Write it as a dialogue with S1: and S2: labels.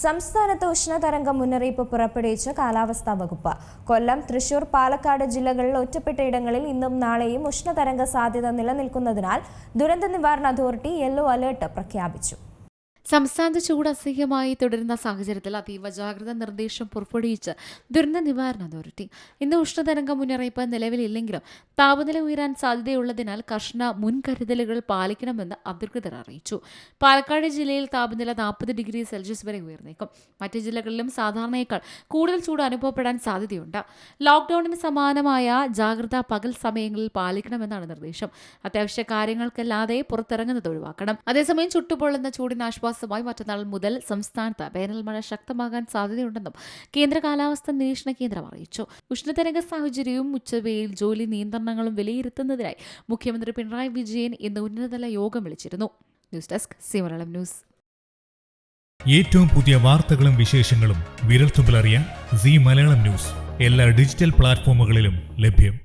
S1: സംസ്ഥാനത്ത് ഉഷ്ണതരംഗ മുന്നറിയിപ്പ് പുറപ്പെടുവിച്ച കാലാവസ്ഥാ വകുപ്പ്. കൊല്ലം, തൃശൂർ, പാലക്കാട് ജില്ലകളിൽ ഒറ്റപ്പെട്ട ഇടങ്ങളിൽ ഇന്നും നാളെയും ഉഷ്ണതരംഗ സാധ്യത നിലനിൽക്കുന്നതിനാൽ ദുരന്ത നിവാരണ അതോറിറ്റി യെല്ലോ അലർട്ട് പ്രഖ്യാപിച്ചു.
S2: സംസ്ഥാനത്ത് ചൂട് അസഹ്യമായി തുടരുന്ന സാഹചര്യത്തിൽ അതീവ ജാഗ്രതാ നിർദ്ദേശം പുറപ്പെടുവിച്ച് ദുരന്ത നിവാരണ അതോറിറ്റി. ഇന്ന് ഉഷ്ണതരംഗ മുന്നറിയിപ്പ് നിലവിലില്ലെങ്കിലും താപനില ഉയരാൻ സാധ്യതയുള്ളതിനാൽ കർശന മുൻകരുതലുകൾ പാലിക്കണമെന്ന് അധികൃതർ അറിയിച്ചു. പാലക്കാട് ജില്ലയിൽ താപനില 40 ഡിഗ്രി സെൽഷ്യസ് വരെ ഉയർന്നേക്കും. മറ്റ് ജില്ലകളിലും സാധാരണയേക്കാൾ കൂടുതൽ ചൂട് അനുഭവപ്പെടാൻ സാധ്യതയുണ്ട്. ലോക്ക്ഡൌണിന് സമാനമായ ജാഗ്രത പകൽ സമയങ്ങളിൽ പാലിക്കണമെന്നാണ് നിർദ്ദേശം. അത്യാവശ്യ കാര്യങ്ങൾക്കല്ലാതെ പുറത്തിറങ്ങുന്നത് ഒഴിവാക്കണം. അതേസമയം ചുട്ടുപൊള്ളുന്ന ചൂടിന് ആശ്വാസമായി മറ്റന്നാൾ മുതൽ സംസ്ഥാനത്ത് വേനൽ മഴ ശക്തമാകാൻ സാധ്യതയുണ്ടെന്നും കേന്ദ്ര കാലാവസ്ഥാ നിരീക്ഷണ കേന്ദ്രം അറിയിച്ചു. ഉഷ്ണതരംഗ സാഹചര്യവും ഉച്ചവെയിൽ ജോലി നിയന്ത്രണങ്ങളും വിലയിരുത്തുന്നതിനായി മുഖ്യമന്ത്രി പിണറായി വിജയൻ ഇന്ന് ഉന്നതതല യോഗം വിളിച്ചിരുന്നു. News desk C Malayalam news.
S3: ഏറ്റവും പുതിയ വാർത്തകളും വിശേഷങ്ങളും വിരൽത്തുമ്പിലറിയാൻ സി മലയാളം ന്യൂസ് എല്ലാ ഡിജിറ്റൽ പ്ലാറ്റ്ഫോമുകളിലും ലഭ്യം.